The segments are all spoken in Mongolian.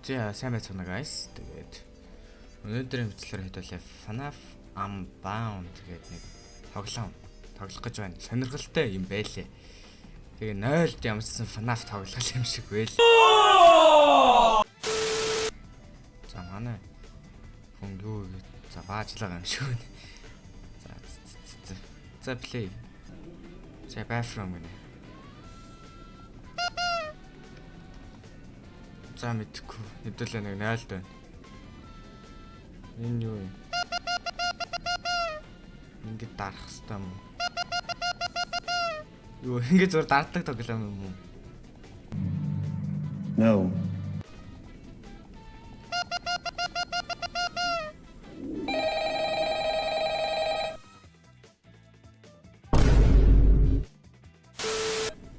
За сайн байцгаана guys. Тэгээд өнөөдрийн бичлэр хэдүүлээ FNAF Unbound тэгээд нэг тоглох гэж байна. Сонирхолтой юм байлээ. Тэгээ 0-д ямарсан FNAF тоглох юм шиг байл. За манай хүн юу вэ? За баажлаа юм шиг байна. За play. За bathroom гэнэ. За мэдгүй. Хэдүүлээ нэг 0-д байна. Энэ юу вэ? Ингээд дарах хэрэгтэй юм уу? Юу ингээд зур дарддаг тоглоом юм уу? No.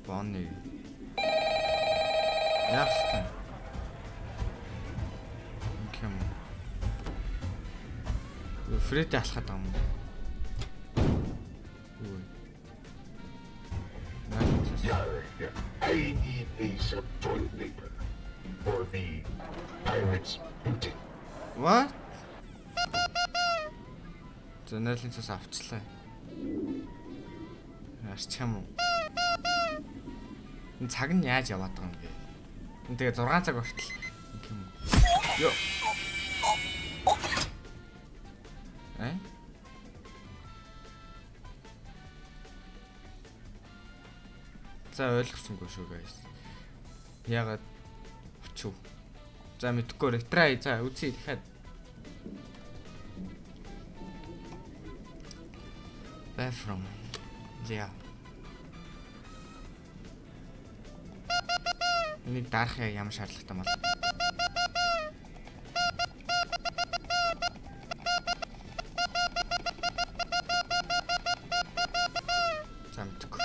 Bonnie. Яахсан? Кэм. Фрэд алхаад байгаа юм. Юу. I need a some toilet paper for the pirates booty. What? Зөнөлийн цус авчлаа. Арч юм уу? Энэ цаг нь яаж яваад байгаа юм бэ? Энэ тэгээ 6 цаг хүртэл юм. Йоо. За ойлгосонгүй шүү guys. Ягаад очив? За мэдхгүй retry за үзье дахиад. Bathroom. Yeah. Энийг дарах ямар шаардлагатай мал? За мэдгүй.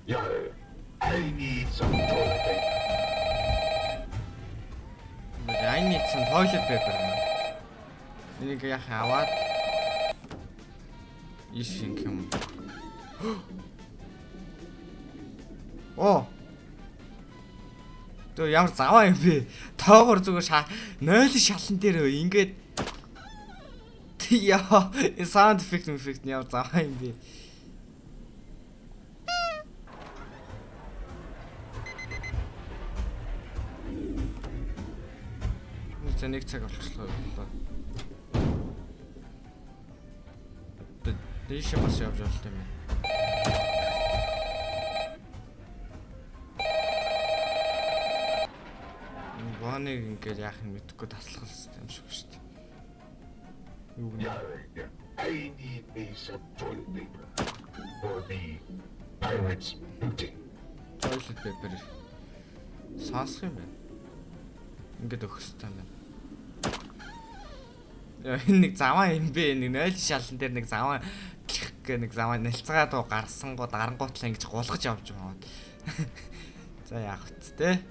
Yeah, I need some toilet paper. I need some toilet paper. Энийг яах аваад ишин юм. Оо. Тэ ямар заваа юм бэ? Тоогоор зүгээр 0 шалан дээр ингээд яа, sound effect ямар заваа юм бэ? За нэг цаг болчихлоо. Дэше бас явж болтой юм. Боныг ингээд яах юм мэдэхгүй таслах юм шиг шүү дээ. Юу гэнэ? Yeah, I need me some toilet paper for the pirates booty. Toilet paper. Сонсох юм байна. Ингээд өгөх хэрэгтэй юм байна. Энэ нэг заваа юм бэ? Нэг 0 шалан дээр нэг заваа гэх нэг заваа нэлцгаад гарсан гоо дарангуутлаа ингэж гулгаж явж байгаа. За яах вэ те?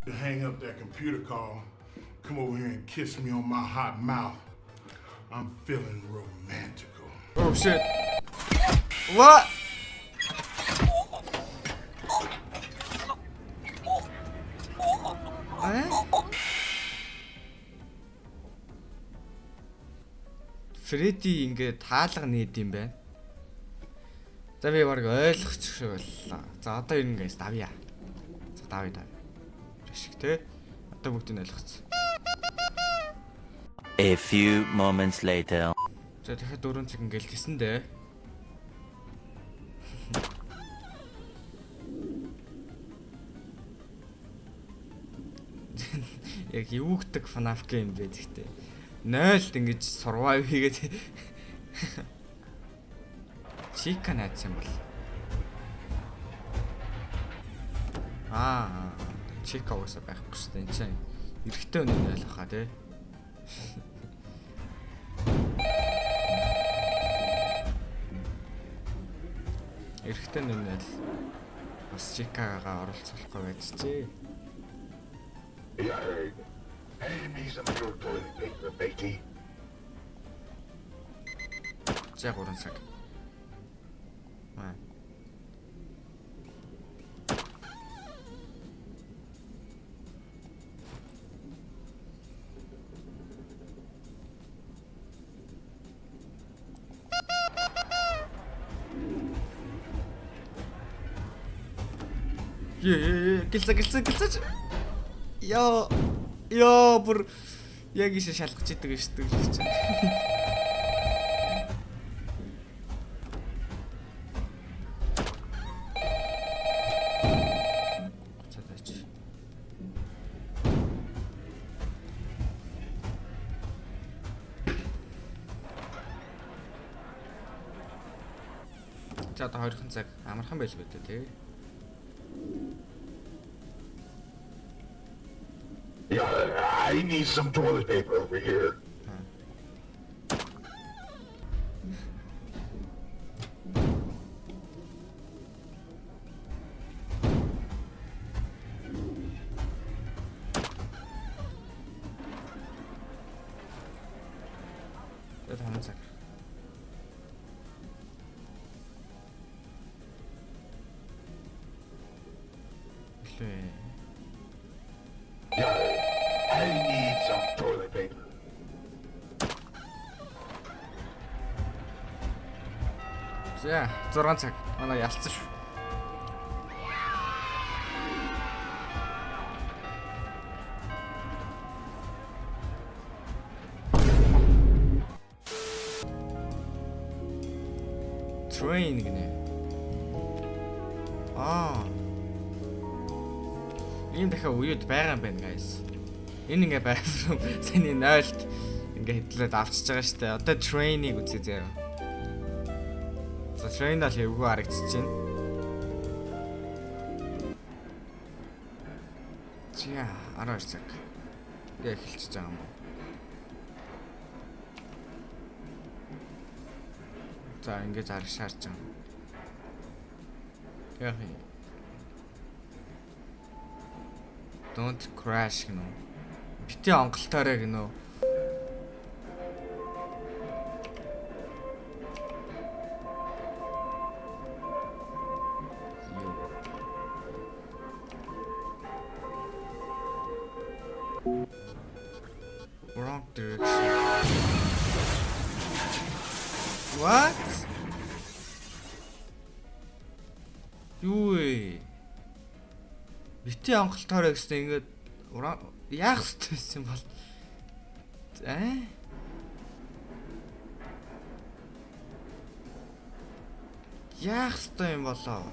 To hang up that computer call, come over here and kiss me on my hot mouth. I'm feeling romantical. Oh shit. What? Фредди ингээд таалга нээд юм байна. За би баг ойлгочих боллоо. За одоо ер нь guys давъя. За давъя. Ашиг те. Одоо бүгдийг ойлгоцсон. A few moments later. За дахиад 4 цаг ингээл гисэн дээ. Яг юу гэдэг FNAF game бэ гэхдээ 0-д ингэж survive хийгээд Чика найдсан бол. Чика уусаа байхгүй шүү дээ. Энд чинь эрэхтэй өнөө ойлгохаа тий. Гэхдээ нэмэл бас Чикагаа оролцуулахгүй байжжээ. Hand me some of your toilet paper, matey. За 3 цаг. Гэлцэж. Яа бүр яг ийшээ шалгаж идэг шүү дээ. За одоо 2 цаг амархан байл бай тээ. I need some toilet paper over here. Let me check. I need some toilet paper. За 6 цаг. Манай ялцсан шүү. Train гинэ. Ийм дахиад уюуд байгаа юм байна guys. Энэ ингээ байсан. Сэний 0-т ингээ хэдлээд авчиж байгаа штэ. Одоо train-ийг үзье заяа. За train-д л эвгүй харагдчихэж байна. За 12 цаг. Ингээ эхэлчихэж байгаа юм уу? За ингээ зарах шаарч байгаа. Яг юм. Don't crash гэнэ. Бити онголтоорой гэнэ. Wrong direction. What? Юу вэ? Бити онголтоорой гэсэн ингээд яах ёстой юм бол. Яах ёстой юм болоо.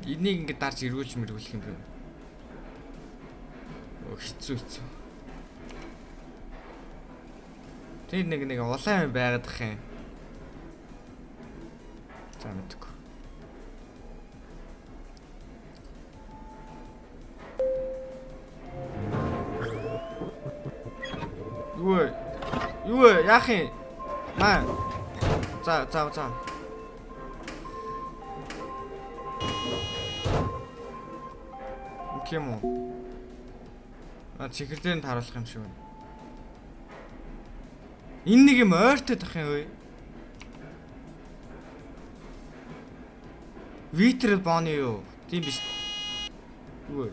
Энийг ингээд дарж эргүүлж мэргүүлэх юм бэ? Хэцүү. Тэр нэг улаан юм байгаад ах юм. За мэдгүй. Юу яах юм? Маа. За. Кэмо. Чихэрлэн таруулах юм шиг байна. Энэ нэг юм ойртоод ах юм вэ? Витер бооны юу? Тийм биш. Юу вэ?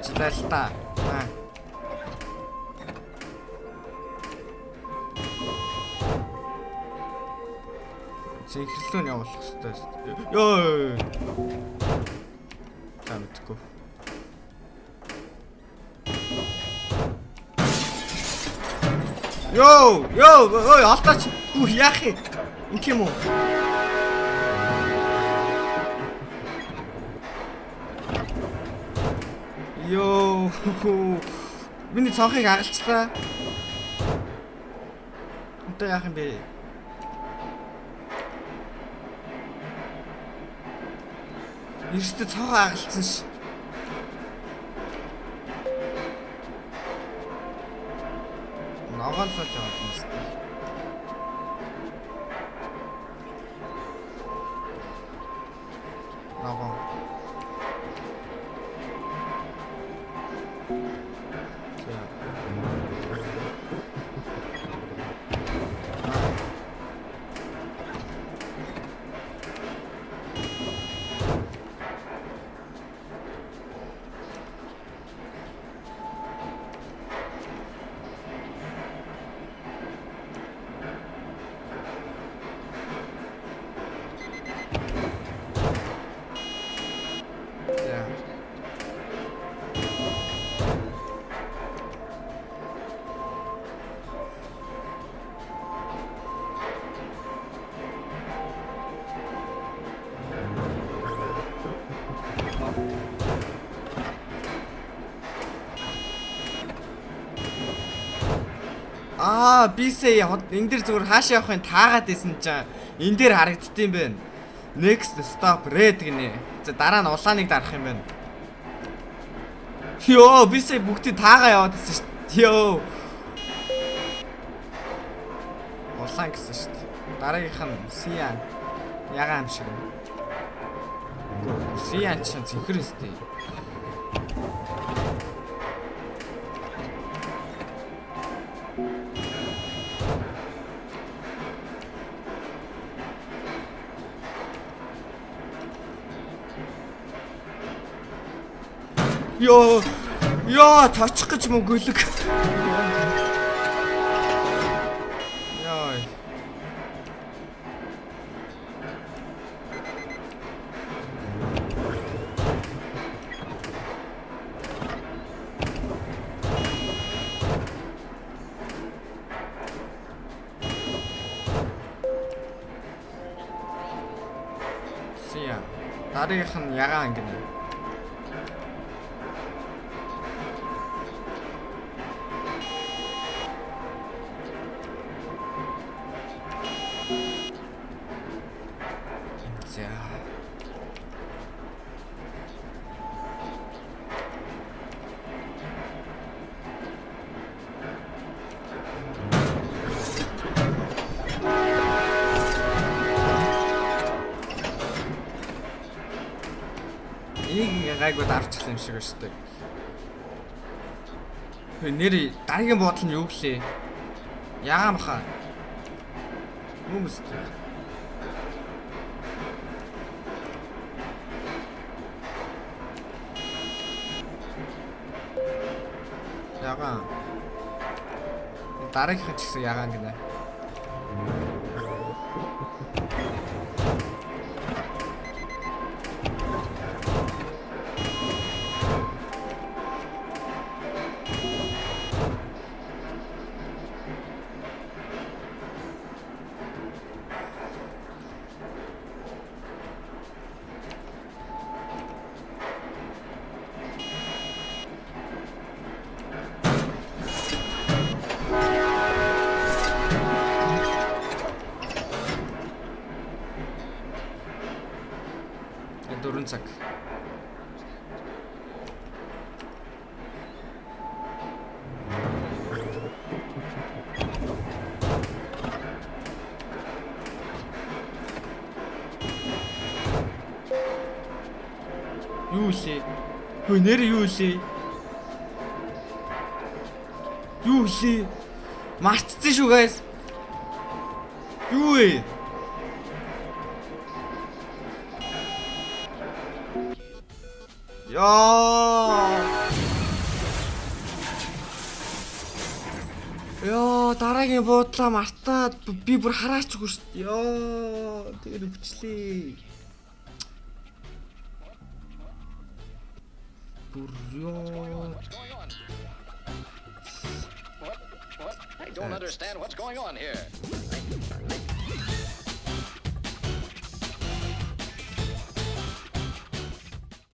Читалта. Синхрлон явуулах хэрэгтэй. Ёо. За мэдгүй. Ой алдаач. Яах юм? Инх юм уу? Йоо. Миний цонхыг агалчлаа. Одоо яах юм бэ? Эрсдээ цонхоо агалцсан ш. Аа, бисээ энэ дэр зүгээр хаашаа явахын таагаад исэн чинь энэ дэр харагддсан байна. Next stop red гинэ. За дараа нь улааныг дарах юм байна. Йоо, бисээ бүгдийг таагаа яваад исэн шүү дээ. Йоо. Улаан гэсэн шүү дээ. Дараагийнх нь Сиан. Ягаан юм шиг. Сиан ч зинхэр өстэй. Ёо, цочих гэж мөн гөлөг. Яа. Сия. Дараагийнх нь ягаан гинэ. Гайгүй дарчихсан юм шиг шүү дээ. Нэр дараагийн буудал нь юу гэлээ? Ягаан баха. Хүмүүст. Ягаан. Дараагийнх ч гэсэн ягаан гинэ. Дөрвөн цаг. Юу лээ? Хөө нэр юу лээ? Юу лээ? Мартцсан шүү guys. Юу вэ? Яа, дараагийн буудлаа мартаад би бүр хараачгүй шүү дээ. Яа, тэр өвчлээ. Бүр ёо. I don't understand what's going on here.